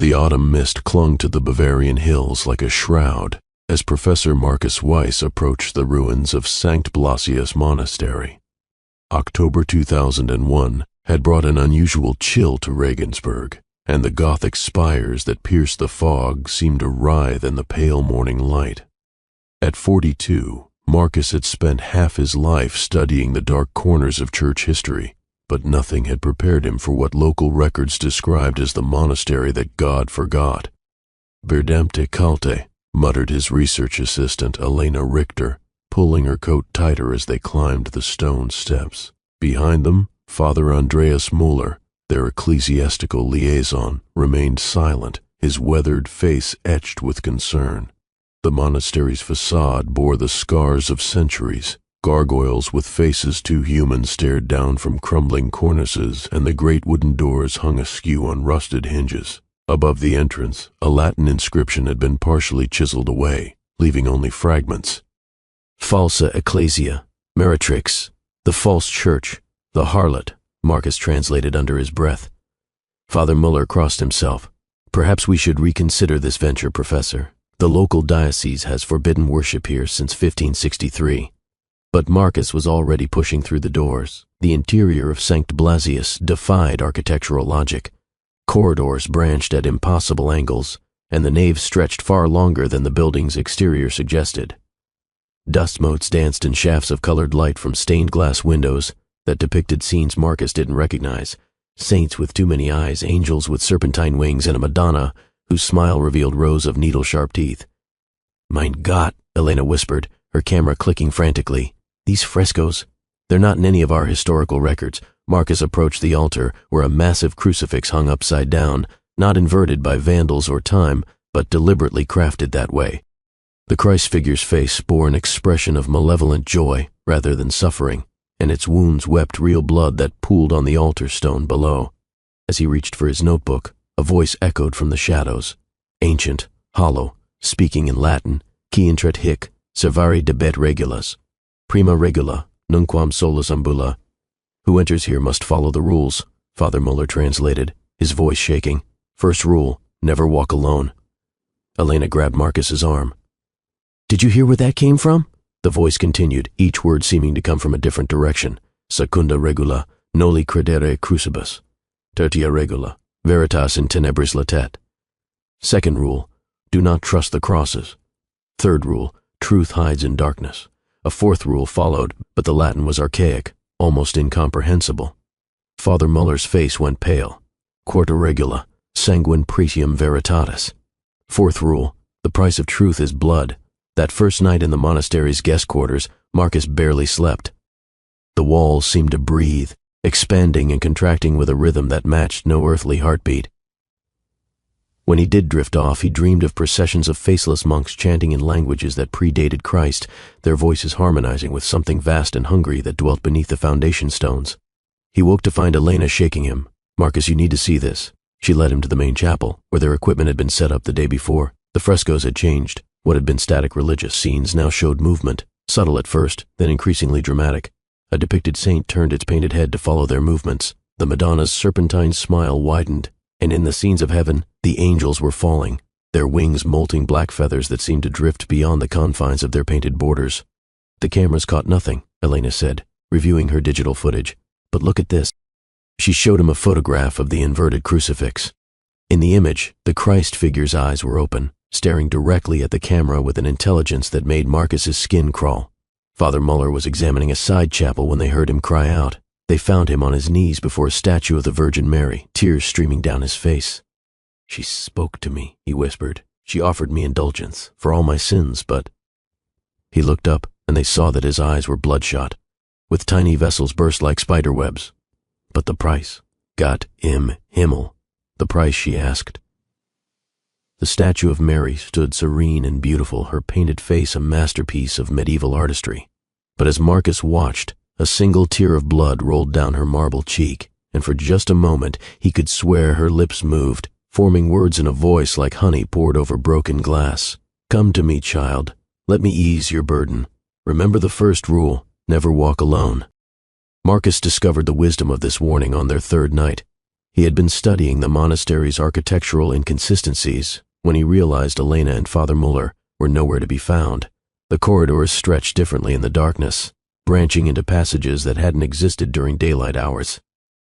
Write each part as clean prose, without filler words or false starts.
The autumn mist clung to the Bavarian hills like a shroud as Professor Markus Weiss approached the ruins of St. Blasius Monastery. October 2001 had brought an unusual chill to Regensburg, and the Gothic spires that pierced the fog seemed to writhe in the pale morning light. At 42, Markus had spent half his life studying the dark corners of church history, but nothing had prepared him for what local records described as the monastery that God forgot. Verdammte Kalte, muttered his research assistant Elena Richter, pulling her coat tighter as they climbed the stone steps. Behind them, Father Andreas Muller, their ecclesiastical liaison, remained silent, his weathered face etched with concern. The monastery's facade bore the scars of centuries. Gargoyles with faces too human stared down from crumbling cornices, and the great wooden doors hung askew on rusted hinges. Above the entrance, a Latin inscription had been partially chiseled away, leaving only fragments. Falsa Ecclesia, Meretrix, the false church, the harlot, Markus translated under his breath. Father Muller crossed himself. Perhaps we should reconsider this venture, Professor. The local diocese has forbidden worship here since 1563. But Markus was already pushing through the doors. The interior of St. Blasius defied architectural logic. Corridors branched at impossible angles, and the nave stretched far longer than the building's exterior suggested. Dust motes danced in shafts of colored light from stained glass windows that depicted scenes Markus didn't recognize. Saints with too many eyes, angels with serpentine wings, and a Madonna whose smile revealed rows of needle-sharp teeth. Mein Gott, Elena whispered, her camera clicking frantically. These frescoes, they're not in any of our historical records. Markus approached the altar, where a massive crucifix hung upside down, not inverted by vandals or time, but deliberately crafted that way. The Christ figure's face bore an expression of malevolent joy rather than suffering, and its wounds wept real blood that pooled on the altar stone below. As he reached for his notebook, a voice echoed from the shadows, ancient, hollow, speaking in Latin, qui intret hic, servari debet regulas, prima regula, nunquam solus ambula. Who enters here must follow the rules, Father Muller translated, his voice shaking. First rule, never walk alone. Elena grabbed Markus's arm. Did you hear where that came from? The voice continued, each word seeming to come from a different direction. Secunda regula, noli credere crucibus. Tertia regula, veritas in tenebris latet. Second rule, do not trust the crosses. Third rule, truth hides in darkness. A fourth rule followed, but the Latin was archaic, almost incomprehensible. Father Muller's face went pale. Quarta regula, sanguine pretium veritatis. Fourth rule, the price of truth is blood. That first night in the monastery's guest quarters, Markus barely slept. The walls seemed to breathe, expanding and contracting with a rhythm that matched no earthly heartbeat. When he did drift off, he dreamed of processions of faceless monks chanting in languages that predated Christ, their voices harmonizing with something vast and hungry that dwelt beneath the foundation stones. He woke to find Elena shaking him. Markus, you need to see this. She led him to the main chapel, where their equipment had been set up the day before. The frescoes had changed. What had been static religious scenes now showed movement, subtle at first, then increasingly dramatic. A depicted saint turned its painted head to follow their movements. The Madonna's serpentine smile widened, and in the scenes of heaven, the angels were falling, their wings molting black feathers that seemed to drift beyond the confines of their painted borders. The cameras caught nothing, Elena said, reviewing her digital footage. But look at this. She showed him a photograph of the inverted crucifix. In the image, the Christ figure's eyes were open, staring directly at the camera with an intelligence that made Markus's skin crawl. Father Muller was examining a side chapel when they heard him cry out. They found him on his knees before a statue of the Virgin Mary, tears streaming down his face. She spoke to me, he whispered. She offered me indulgence for all my sins, but... He looked up, and they saw that his eyes were bloodshot, with tiny vessels burst like spider webs. But the price? Gott im Himmel. The price, she asked. The statue of Mary stood serene and beautiful, her painted face a masterpiece of medieval artistry. But as Markus watched, a single tear of blood rolled down her marble cheek, and for just a moment he could swear her lips moved, forming words in a voice like honey poured over broken glass. Come to me, child. Let me ease your burden. Remember the first rule, never walk alone. Markus discovered the wisdom of this warning on their third night. He had been studying the monastery's architectural inconsistencies when he realized Elena and Father Muller were nowhere to be found. The corridors stretched differently in the darkness, branching into passages that hadn't existed during daylight hours.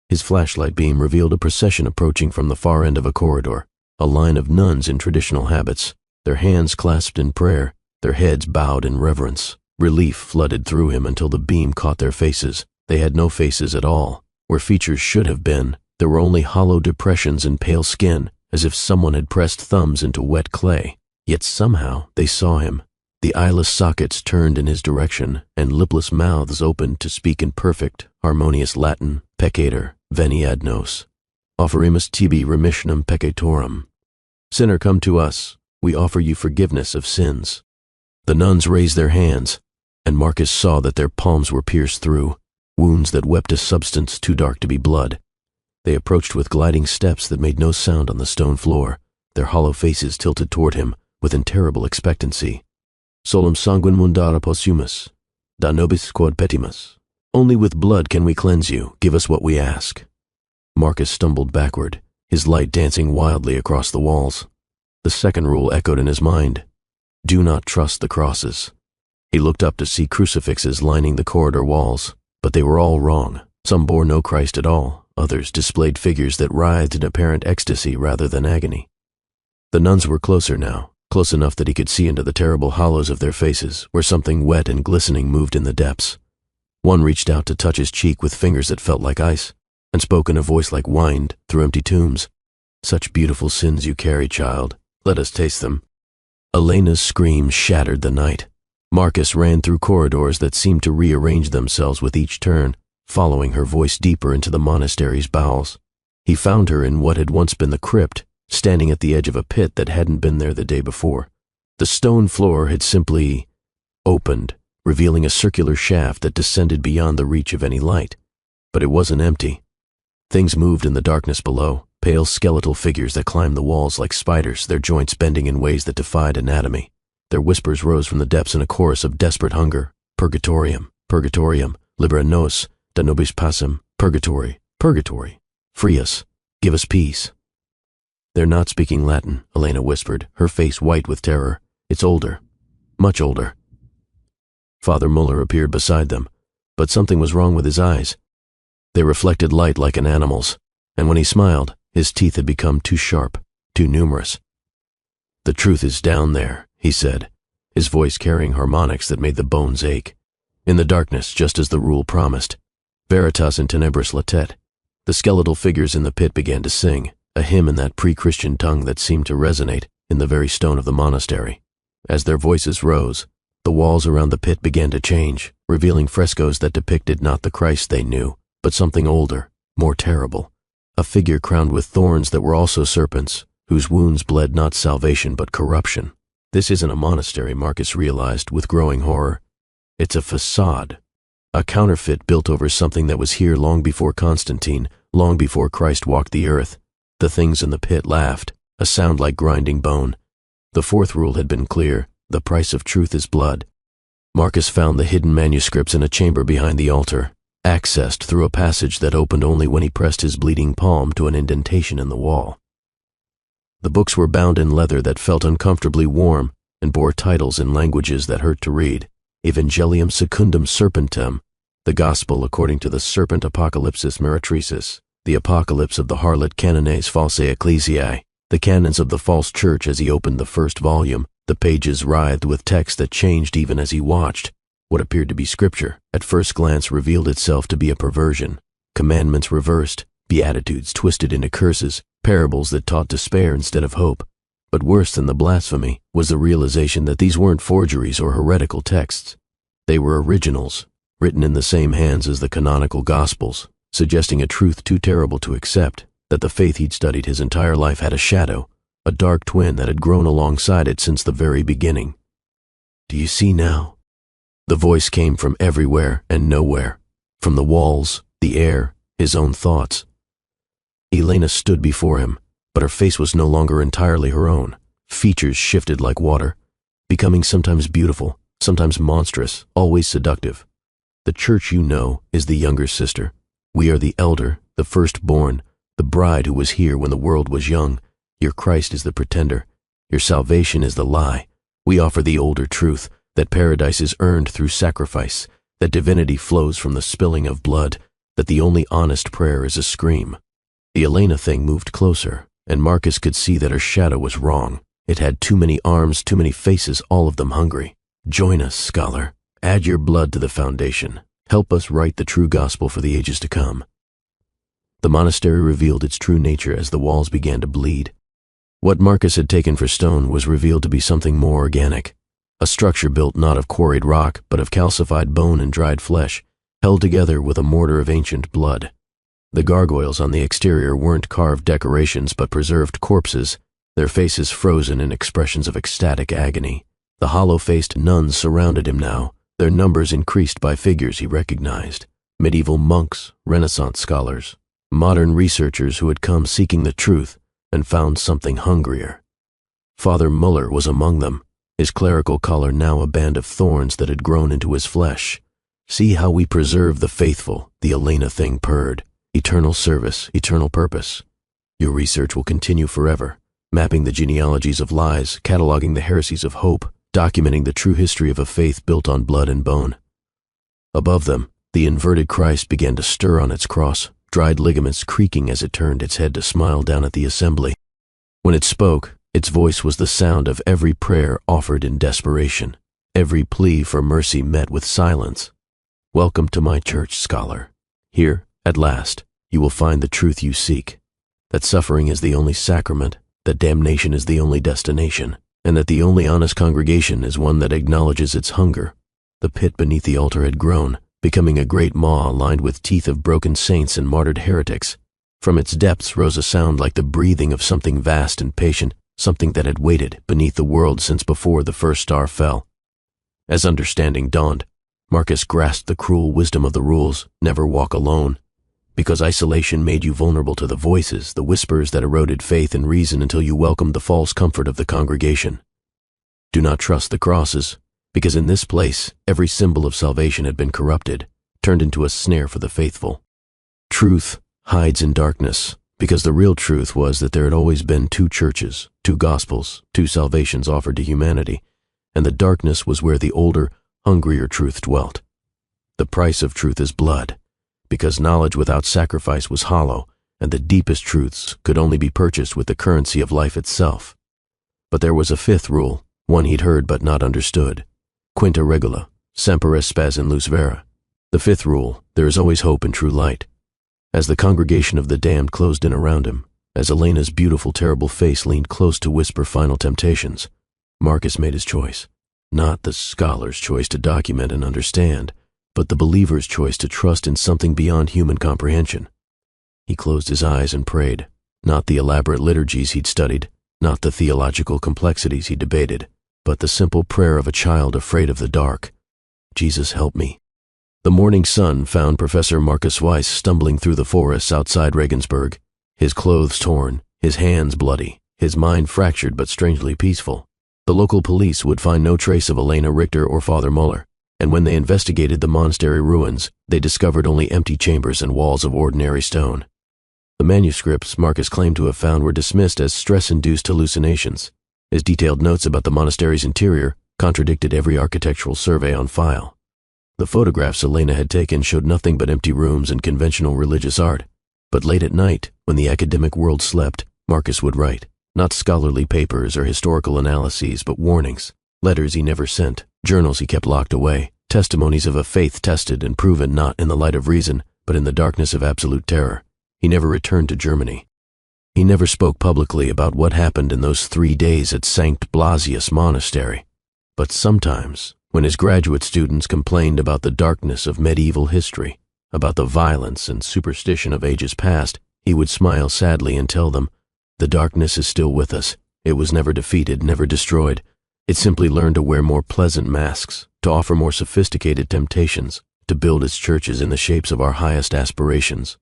His flashlight beam revealed a procession approaching from the far end of a corridor, a line of nuns in traditional habits, their hands clasped in prayer, their heads bowed in reverence. Relief flooded through him until the beam caught their faces. They had no faces at all. Where features should have been, there were only hollow depressions and pale skin, as if someone had pressed thumbs into wet clay. Yet somehow they saw him. The eyeless sockets turned in his direction, and lipless mouths opened to speak in perfect, harmonious Latin, peccator, veniad nos. Offerimus tibi remissionem peccatorum. Sinner, come to us. We offer you forgiveness of sins. The nuns raised their hands, and Markus saw that their palms were pierced through, wounds that wept a substance too dark to be blood. They approached with gliding steps that made no sound on the stone floor, their hollow faces tilted toward him with terrible expectancy. Solum sanguine mundara possumus, da nobis quod petimus. Only with blood can we cleanse you. Give us what we ask. Markus stumbled backward, his light dancing wildly across the walls. The second rule echoed in his mind. Do not trust the crosses. He looked up to see crucifixes lining the corridor walls, but they were all wrong. Some bore no Christ at all. Others displayed figures that writhed in apparent ecstasy rather than agony. The nuns were closer now, close enough that he could see into the terrible hollows of their faces, where something wet and glistening moved in the depths. One reached out to touch his cheek with fingers that felt like ice, and spoke in a voice like whined through empty tombs. Such beautiful sins you carry, child. Let us taste them. Elena's scream shattered the night. Markus ran through corridors that seemed to rearrange themselves with each turn, following her voice deeper into the monastery's bowels. He found her in what had once been the crypt, standing at the edge of a pit that hadn't been there the day before. The stone floor had simply opened, revealing a circular shaft that descended beyond the reach of any light. But it wasn't empty. Things moved in the darkness below, pale skeletal figures that climbed the walls like spiders, their joints bending in ways that defied anatomy. Their whispers rose from the depths in a chorus of desperate hunger. Purgatorium, purgatorium, libera nos, da nobis pacem, purgatory, purgatory. Free us, give us peace. They're not speaking Latin, Elena whispered, her face white with terror. It's older, much older. Father Muller appeared beside them, but something was wrong with his eyes. They reflected light like an animal's, and when he smiled, his teeth had become too sharp, too numerous. The truth is down there, he said, his voice carrying harmonics that made the bones ache. In the darkness, just as the rule promised. Veritas in tenebris latet. The skeletal figures in the pit began to sing, a hymn in that pre-Christian tongue that seemed to resonate in the very stone of the monastery. As their voices rose, the walls around the pit began to change, revealing frescoes that depicted not the Christ they knew, but something older, more terrible. A figure crowned with thorns that were also serpents, whose wounds bled not salvation but corruption. This isn't a monastery, Markus realized with growing horror. It's a facade, a counterfeit built over something that was here long before Constantine, long before Christ walked the earth. The things in the pit laughed, a sound like grinding bone. The fourth rule had been clear. The price of truth is blood. Markus found the hidden manuscripts in a chamber behind the altar, accessed through a passage that opened only when he pressed his bleeding palm to an indentation in the wall. The books were bound in leather that felt uncomfortably warm and bore titles in languages that hurt to read. Evangelium Secundum Serpentem, the Gospel according to the Serpent Apocalypsis Meretricis, the Apocalypse of the Harlot Canones Falsae Ecclesiae, the canons of the false church. As he opened the first volume, the pages writhed with text that changed even as he watched. What appeared to be scripture, at first glance revealed itself to be a perversion. Commandments reversed, beatitudes twisted into curses, parables that taught despair instead of hope. But worse than the blasphemy was the realization that these weren't forgeries or heretical texts. They were originals, written in the same hands as the canonical Gospels, suggesting a truth too terrible to accept, that the faith he'd studied his entire life had a shadow, a dark twin that had grown alongside it since the very beginning. Do you see now? The voice came from everywhere and nowhere, from the walls, the air, his own thoughts. Elena stood before him, but her face was no longer entirely her own. Features shifted like water, becoming sometimes beautiful, sometimes monstrous, always seductive. The church you know is the younger sister. We are the elder, the firstborn, The bride who was here when the world was young. Your Christ is the pretender. Your salvation is the lie. We offer the older truth, that paradise is earned through sacrifice, that divinity flows from the spilling of blood, that the only honest prayer is a scream. The Elena thing moved closer, and Markus could see that her shadow was wrong. It had too many arms, too many faces, all of them hungry. Join us, scholar. Add your blood to the foundation. Help us write the true gospel for the ages to come. The monastery revealed its true nature as the walls began to bleed. What Markus had taken for stone was revealed to be something more organic. A structure built not of quarried rock, but of calcified bone and dried flesh, held together with a mortar of ancient blood. The gargoyles on the exterior weren't carved decorations but preserved corpses, their faces frozen in expressions of ecstatic agony. The hollow-faced nuns surrounded him now, their numbers increased by figures he recognized. Medieval monks, Renaissance scholars, modern researchers who had come seeking the truth and found something hungrier. Father Muller was among them, his clerical collar now a band of thorns that had grown into his flesh. See how we preserve the faithful, the Elena thing purred. Eternal service, eternal purpose. Your research will continue forever, mapping the genealogies of lies, cataloging the heresies of hope, documenting the true history of a faith built on blood and bone. Above them, the inverted Christ began to stir on its cross, dried ligaments creaking as it turned its head to smile down at the assembly. When it spoke, its voice was the sound of every prayer offered in desperation, every plea for mercy met with silence. Welcome to my church, scholar. Here, at last, you will find the truth you seek, that suffering is the only sacrament, that damnation is the only destination, and that the only honest congregation is one that acknowledges its hunger. The pit beneath the altar had grown, becoming a great maw lined with teeth of broken saints and martyred heretics. From its depths rose a sound like the breathing of something vast and patient, something that had waited beneath the world since before the first star fell. As understanding dawned, Markus grasped the cruel wisdom of the rules, never walk alone, because isolation made you vulnerable to the voices, the whispers that eroded faith and reason until you welcomed the false comfort of the congregation. Do not trust the crosses, because in this place every symbol of salvation had been corrupted, turned into a snare for the faithful. Truth hides in darkness, because the real truth was that there had always been two churches, two gospels, two salvations offered to humanity, and the darkness was where the older, hungrier truth dwelt. The price of truth is blood, because knowledge without sacrifice was hollow, and the deepest truths could only be purchased with the currency of life itself. But there was a fifth rule, one he'd heard but not understood. Quinta regula, semper est spes in luz vera. The fifth rule, there is always hope in true light. As the congregation of the damned closed in around him, as Elena's beautiful, terrible face leaned close to whisper final temptations, Markus made his choice. Not the scholar's choice to document and understand, but the believer's choice to trust in something beyond human comprehension. He closed his eyes and prayed, not the elaborate liturgies he'd studied, not the theological complexities he debated, but the simple prayer of a child afraid of the dark. Jesus, help me. The morning sun found Professor Markus Weiss stumbling through the forests outside Regensburg, his clothes torn, his hands bloody, his mind fractured but strangely peaceful. The local police would find no trace of Elena Richter or Father Muller, and when they investigated the monastery ruins, they discovered only empty chambers and walls of ordinary stone. The manuscripts Markus claimed to have found were dismissed as stress-induced hallucinations. His detailed notes about the monastery's interior contradicted every architectural survey on file. The photographs Elena had taken showed nothing but empty rooms and conventional religious art. But late at night, when the academic world slept, Markus would write, not scholarly papers or historical analyses, but warnings, letters he never sent, journals he kept locked away, testimonies of a faith tested and proven not in the light of reason, but in the darkness of absolute terror. He never returned to Germany. He never spoke publicly about what happened in those 3 days at St. Blasius Monastery. But sometimes, when his graduate students complained about the darkness of medieval history, about the violence and superstition of ages past, he would smile sadly and tell them, the darkness is still with us. It was never defeated, never destroyed. It simply learned to wear more pleasant masks, to offer more sophisticated temptations, to build its churches in the shapes of our highest aspirations.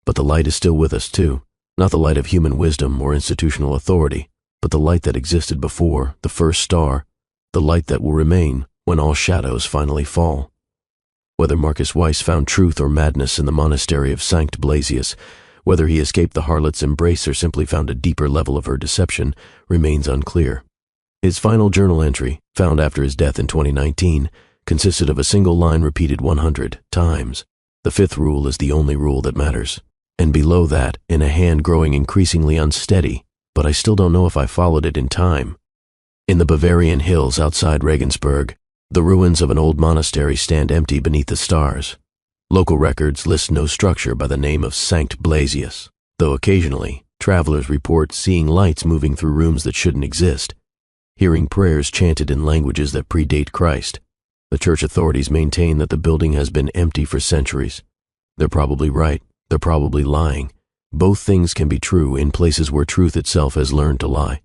But the light is still with us too, not the light of human wisdom or institutional authority, but the light that existed before the first star, the light that will remain when all shadows finally fall. Whether Markus Weiss found truth or madness in the monastery of St. Blasius Whether he escaped the harlot's embrace or simply found a deeper level of her deception remains unclear. His final journal entry, found after his death in 2019, consisted of a single line repeated 100 times. The fifth rule is the only rule that matters. And below that, in a hand growing increasingly unsteady, but I still don't know if I followed it in time. In the Bavarian hills outside Regensburg, the ruins of an old monastery stand empty beneath the stars. Local records list no structure by the name of Sankt Blasius, though occasionally travelers report seeing lights moving through rooms that shouldn't exist, hearing prayers chanted in languages that predate Christ. The church authorities maintain that the building has been empty for centuries. They're probably right. They're probably lying. Both things can be true in places where truth itself has learned to lie.